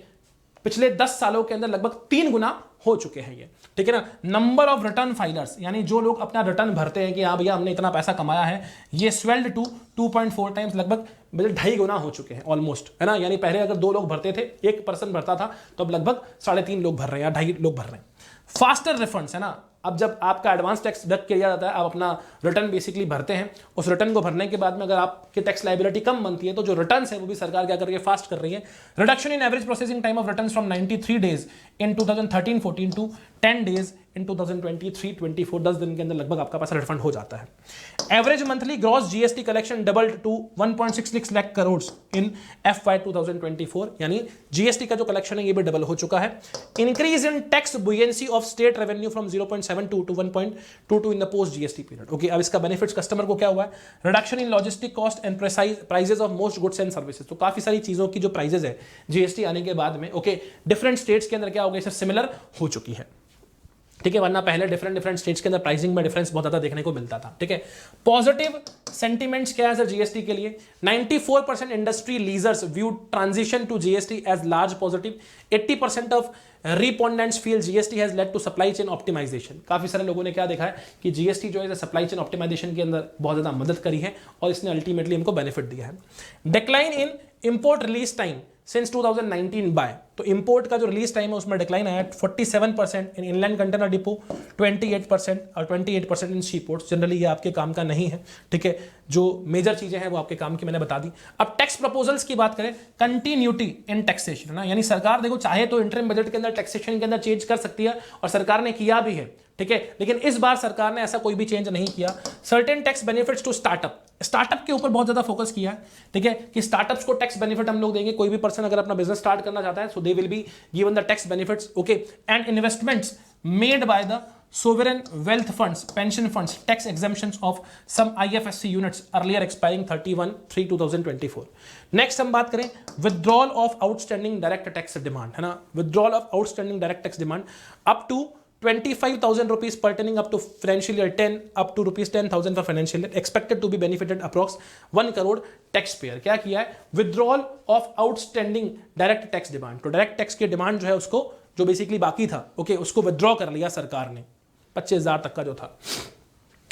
Speaker 1: पिछले 10 सालों के अंदर लगभग 3 गुना हो चुके हैं ये, ठीक है ना। नंबर ऑफ रिटर्न फाइलर्स, यानी जो लोग अपना रिटर्न भरते हैं कि हाँ भैया हमने इतना पैसा कमाया है, ये स्वेल्ड टू 2.4 टाइम्स, लगभग 2.5 गुना हो चुके हैं ऑलमोस्ट, है ना। यानी पहले अगर 2 लोग भरते थे, 1 पर्सन भरता था, तो अब लगभग 3.5 लोग भर रहे हैं या 2.5 लोग भर रहे हैं। फास्टर रिफंड्स, है ना। अब जब आपका एडवांस टैक्स डिडक्ट किया जाता है, आप अपना रिटर्न बेसिकली भरते हैं, उस रिटर्न को भरने के बाद में अगर आपकी टैक्स लायबिलिटी कम बनती है तो जो रिटर्न्स है वो भी सरकार क्या कर रही है, फास्ट कर रही है। Reduction in average processing time of returns from 93 days in 2013-14 to 10 days in 2023-24, 10 दिन के अंदर लगभग आपका पैसा रिफंड हो जाता है। Average monthly gross GST collection doubled to 1.66 lakh crore in FY 2024, यानी जीएसटी का जो कलेक्शन है ये भी डबल हो चुका है। Increase in tax buoyancy of state revenue from 0.72 to 1.22 in the post GST period, okay. अब इसका बेनिफिट्स कस्टमर को क्या हुआ है, reduction in logistic cost and prices of most goods and services. तो काफी सारी चीजों की जो प्राइजेस है जीएसटी आने के बाद में, ओके, डिफरेंट स्टेट्स के अंदर क्या हो गई सर, सिमिलर हो चुकी है, ठीक है। वरना पहले डिफरेंट स्टेट्स के अंदर प्राइसिंग में डिफरेंस बहुत ज्यादा देखने को मिलता था, ठीक है। पॉजिटिव सेंटिमेंट्स क्या है सर जीएसटी के लिए, 94% industry leaders view transition to GST as large positive. 80% of respondents feel GST has led to supply chain optimisation. काफी सारे लोगों ने क्या देखा है कि जीएसटी जो है सप्लाई चेन ऑप्टिमाइजेशन के अंदर बहुत ज्यादा मदद करी है और इसने अल्टीमेटली हमको बेनिफिट दिया है। Decline in import release time since 2019 by, तो इंपोर्ट का जो रिलीज टाइम है उसमें डिक्लाइन आया 47% इन इनलैंड कंटेनर डिपो, 28% और 28% इन सी पोर्ट्स। जनरली ये आपके काम का नहीं है, ठीक है। जो मेजर चीजें हैं वो आपके काम की मैंने बता दी। अब टैक्स प्रपोजल्स की बात करें, कंटिन्यूटी इन टैक्सेशन, ना, यानी सरकार देखो चाहे तो इंटरिम बजट के अंदर टैक्सेशन के अंदर चेंज कर सकती है और सरकार ने किया भी है, ठीक है। लेकिन इस बार सरकार ने ऐसा कोई भी चेंज नहीं किया। Certain tax benefits to startup के ऊपर बहुत ज्यादा फोकस किया है, ठीक है, कि स्टार्टअप्स को टैक्स बेनिफिट हम लोग देंगे। कोई भी पर्सन अगर अपना बिजनेस स्टार्ट करना चाहता है, so they will be given the tax benefits, okay. And investments made by the sovereign wealth funds, pension funds, tax exemptions of some IFSC units earlier expiring 31/3/2024. Next हम बात करें withdrawal of outstanding direct tax demand, है ना। withdrawal of outstanding direct tax demand up to 25,000 rupees pertaining up to financial year 10 up to rupees 10,000 for financial year expected to be benefited approx 1 crore taxpayer। क्या किया है, withdrawal of outstanding direct tax demand। तो direct tax की demand जो है उसको, जो basically बाकी था, ओके, उसको विथड्रॉ कर लिया सरकार ने, 25,000 तक का जो था।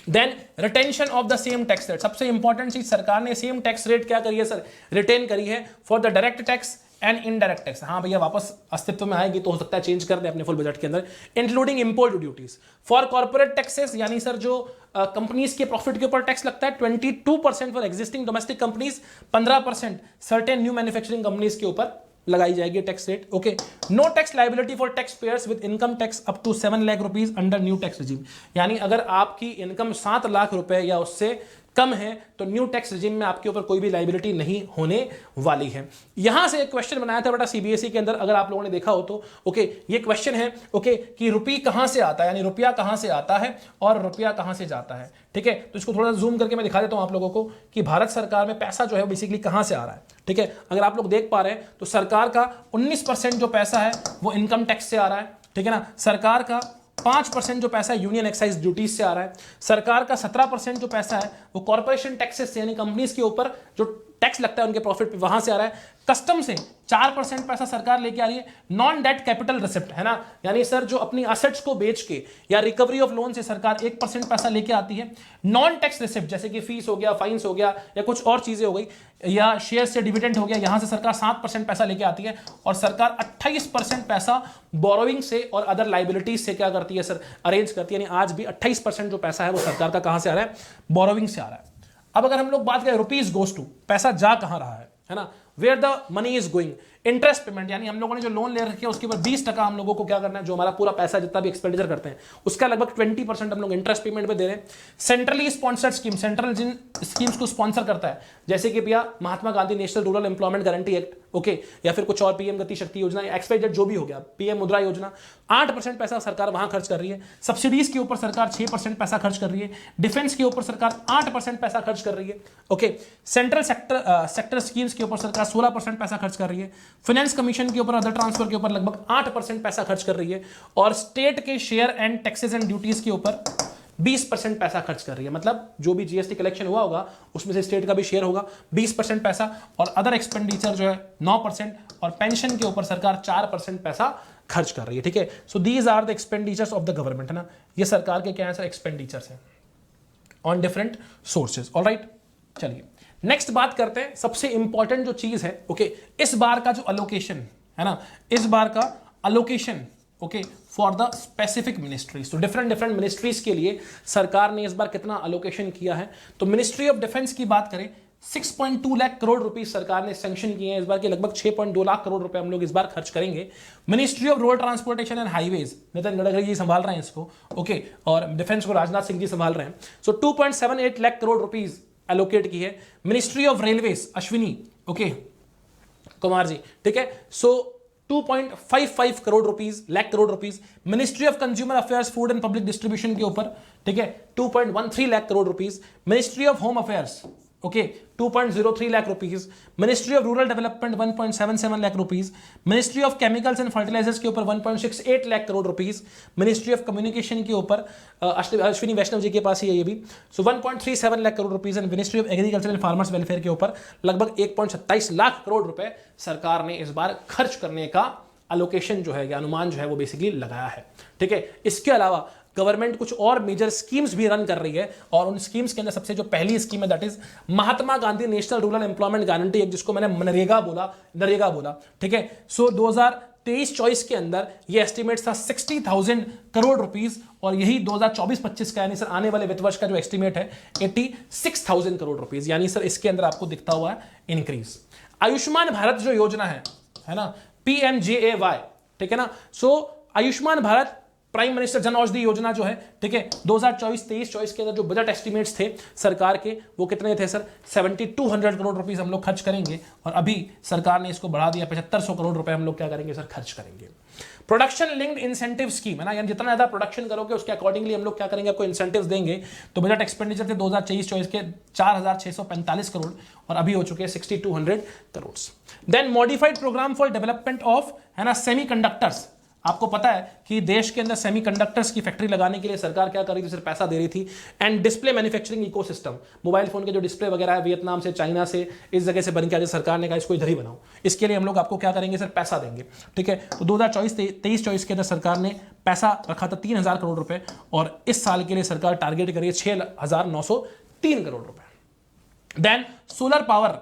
Speaker 1: Then retention of the same tax rate, सबसे इंपॉर्टेंट चीज, सरकार ने सेम टैक्स रेट क्या करी है सर, रिटेन करी है for the direct tax and indirect tax. हाँ भैया वापस अस्तित्व में आएगी तो हो सकता है चेंज कर दे अपने फुल बजट के अंदर। Including import duties for corporate taxes, यानी सर जो कंपनीज के प्रॉफिट के ऊपर टैक्स लगता है 22% for existing domestic companies, 15% certain new manufacturing companies के ऊपर लगाई जाएगी tax rate, okay. No tax liability for tax payers with income tax up to 7 lakh rupees under new tax regime, यानी अगर आपकी इनकम 7 लाख रुपए या उससे कम है तो न्यू टैक्स रिजीम में आपके ऊपर कोई भी लायबिलिटी नहीं होने वाली है। यहां से एक क्वेश्चन बनाया था बेटा सीबीएसई के अंदर, अगर आप लोगों ने देखा हो तो, ओके, ये क्वेश्चन है, ओके, कि रुपये कहां से आता है, यानी रुपया कहां से आता है और रुपया कहां से जाता है, ठीक है। तो इसको थोड़ा जूम करके मैं दिखा देता हूं आप लोगों को कि भारत सरकार में पैसा जो है बेसिकली कहां से आ रहा है, ठीक है। अगर आप लोग देख पा रहे हैं तो सरकार का 19% जो पैसा है वो इनकम टैक्स से आ रहा है, ठीक है ना। सरकार का 5% जो पैसा यूनियन एक्साइज ड्यूटीज से आ रहा है, सरकार का 17% जो पैसा है वो कॉर्पोरेशन टैक्सेस से यानी कंपनीज के ऊपर जो टैक्स लगता है उनके प्रॉफिट पे वहां से आ रहा है, कस्टम से 4% पैसा सरकार लेके आ रही है, नॉन डेट कैपिटल रिसिप्ट है ना, यानी सर जो अपनी असेट्स को बेच के या रिकवरी ऑफ लोन से सरकार 1% पैसा लेके आती है, नॉन टैक्स रिसिप्ट जैसे कि फीस हो गया, फाइन्स हो गया या कुछ और चीजें हो गई, या शेयर से डिविडेंड हो गया, यहां से सरकार 7% पैसा लेके आती है, और सरकार 28% पैसा बोरोइंग से और अदर लाइबिलिटीज से क्या करती है सर, अरेंज करती है। यानी आज भी 28% जो पैसा है वो सरकार का कहां से आ रहा है, बोरोइंग से आ रहा है। अब अगर हम लोग बात करें रुपीज गोज टू, पैसा जा कहां रहा है ना, where the money is going, interest payment, यानी हम लोगों ने जो लोन ले रखे हैं उसके ऊपर 20% हम लोगों को क्या करना है, जो हमारा पूरा पैसा जितना भी एक्सपेंडिचर करते हैं उसका लगभग 20% हम लोग इंटरेस्ट पेमेंट पे दे रहे हैं। सेंट्रली स्पॉन्सर्ड स्कीम, सेंट्रल जिन स्कीम्स को स्पॉन्सर करता है जैसे कि भैया Mahatma Gandhi national rural employment guarantee act, okay, या फिर कुछ और पीएम गति शक्ति योजना, एक्सपेक्टेड जो भी हो गया, पीएम मुद्रा योजना, 8% पैसा सरकार वहां खर्च कर रही है। सब्सिडीज के ऊपर सरकार 6% पैसा खर्च कर रही है। डिफेंस के ऊपर सरकार 8% पैसा खर्च कर रही है, ओके। सेंट्रल सेक्टर स्कीम्स के ऊपर सरकार 16% पैसा खर्च कर रही है। फाइनेंस कमीशन के ऊपर, अदर ट्रांसफर के ऊपर लगभग 8% पैसा खर्च कर रही है, और स्टेट के share and taxes and duties के ऊपर 20% पैसा खर्च कर रही है। मतलब जो भी जीएसटी कलेक्शन हुआ होगा उसमें से स्टेट का भी शेयर होगा 20% पैसा, और अदर एक्सपेंडिचर जो है 9%, और पेंशन के ऊपर सरकार 4% पैसा खर्च कर रही है, ठीक है। So these are the expenditures of the government, है ना, ये सरकार के क्या है सर, एक्सपेंडिचर्स हैं ऑन डिफरेंट सोर्सेज। ऑलराइट, चलिए नेक्स्ट बात करते हैं, सबसे इंपॉर्टेंट जो चीज है, ओके, इस बार का जो अलोकेशन है ना, इस बार का allocation, okay, for the specific ministries. तो डिफरेंट मिनिस्ट्रीज के लिए सरकार ने इस बार कितना अलोकेशन किया है, तो मिनिस्ट्री ऑफ डिफेंस की बात करें 6.2 लाख करोड़ रुपीस सरकार ने सैंक्शन किए हैं इस बार के, लगभग 6.2 लाख करोड़ रुपए हम लोग इस बार खर्च करेंगे। Ministry of road transportation and highways Nitin Gadkari ji संभाल रहे हैं इसको, ओके, और डिफेंस को राजनाथ सिंह जी संभाल रहे हैं। So 2.78 lakh crore rupees allocate की है। Ministry of railways Ashwini, okay, Kumar ji, ठीक है, so 2.55 crore rupees, lakh crore rupees. Ministry of consumer affairs, food and public distribution के ऊपर, ठीक है, 2.13 lakh crore rupees. Ministry of home affairs, okay, 2.03 lakh rupees. Ministry of rural development 1.77 lakh rupees. Ministry of chemicals and fertilisers के ऊपर 1.68 lakh crore rupees. Ministry of communication के ऊपर अश्विनी वैष्णव जी के पास ही है ये भी, सो 1.37 lakh crore rupees. And ministry of agriculture and farmers welfare के ऊपर लगभग 1.27 लाख करोड़ रुपए सरकार ने इस बार खर्च करने का अलोकेशन जो है या अनुमान जो है वो बेसिकली लगाया है, ठीक है। इसके अलावा गवर्नमेंट कुछ और मेजर स्कीम्स भी रन कर रही है, और उन स्कीम्स के अंदर सबसे जो पहली स्कीम है that is Mahatma Gandhi national rural employment guarantee act, जिसको मैंने नरेगा बोला, ठीक है। सो 2023-24 के अंदर ये एस्टिमेट था 60,000 करोड़ रुपीस, और यही 2024-25 का यानी सर आने वाले वित्त वर्ष का जो एस्टिमेट है 86,000 करोड़ रुपीस, यानी सर इसके अंदर आपको दिखता हुआ है इंक्रीज। आयुष्मान भारत जो योजना है ना, PMJAY, ठीक है ना, सो आयुष्मान भारत प्राइम मिनिस्टर जन औषधि योजना जो है, ठीक है, 2024-23-24 के अंदर जो बजट एस्टिमेट्स थे सरकार के वो कितने थे सर, 7200 करोड़ रुपीस हम लोग खर्च करेंगे, और अभी सरकार ने इसको बढ़ा दिया 7500 करोड़ रुपए हम लोग क्या करेंगे सर, खर्च करेंगे। प्रोडक्शन लिंक्ड इंसेंटिव स्कीम है ना, यानी जितना ज्यादा प्रोडक्शन करोगे उसके अकॉर्डिंगली हम लोग क्या करेंगे, आपको इंसेंटिव्स देंगे। तो बजट एक्सपेंडिचर थे 2023-24 के 4645 करोड़, और अभी हो चुके हैं 6200 crore. Then modified programme for development of, है ना, सेमीकंडक्टर्स। आपको पता है कि देश के अंदर सेमीकंडक्टर्स की फैक्ट्री लगाने के लिए सरकार क्या कर रही थी, सिर्फ पैसा दे रही थी। And display manufacturing ecosystem, mobile phone के जो डिस्प्ले वगैरह है वियतनाम से, चाइना से, इस जगह से बन के आज सरकार ने कहा इसको इधर ही बनाओ, इसके लिए हम लोग आपको क्या करेंगे सर, पैसा देंगे, ठीक है। तो 2023-24 के अंदर सरकार ने पैसा रखा था 3000 करोड़ रुपए, और इस साल के लिए सरकार टारगेट करिए 6,903 करोड़ रुपए। देन सोलर पावर,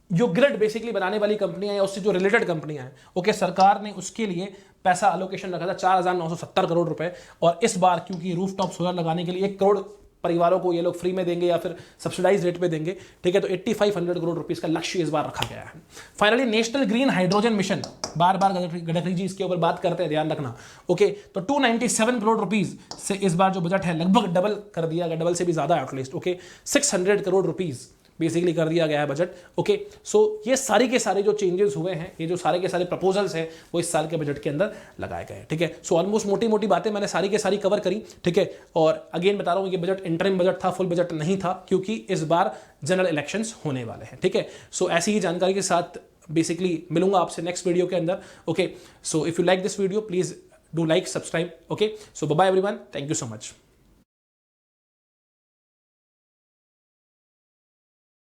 Speaker 1: जो ग्रिड बेसिकली बनाने वाली कंपनियां हैं उससे जो रिलेटेड कंपनियां हैं, ओके, सरकार ने उसके लिए पैसा अलोकेशन रखा था 4,970 करोड़ रुपए, और इस बार क्योंकि रूफटॉप सोलर लगाने के लिए 1 करोड़ परिवारों को ये लोग फ्री में देंगे या फिर सब्सिडाइज रेट पे देंगे, ठीक है, तो 8500 करोड़ रुपीस का लक्ष्य इस बार रखा गया है। Finally national green hydrogen mission, बार बार गडकरी जी इसके ऊपर बात करते हैं, ध्यान रखना, ओके, तो 297 करोड़ रुपीस से इस बार जो बजट है लगभग डबल कर दिया गया, डबल से भी ज्यादा at least, okay, 600 crore rupees basically कर दिया गया है बजट, ओके। सो ये सारी के सारे जो चेंजेस हुए हैं, ये जो सारे के सारे प्रपोजल्स हैं वो इस साल के बजट के अंदर लगाए गए हैं, ठीक है। सो ऑलमोस्ट मोटी मोटी बातें मैंने सारी के सारी कवर करी, ठीक है। और अगेन बता रहा हूं ये बजट इंटरिम बजट था, फुल बजट नहीं था, क्योंकि इस बार जनरल इलेक्शंस होने वाले हैं, ठीक है। सो ऐसी ही जानकारी के साथ बेसिकली मिलूंगा आपसे नेक्स्ट वीडियो के अंदर, okay. So if you like this video please do like, subscribe. Okay, so bye everyone, thank you so much.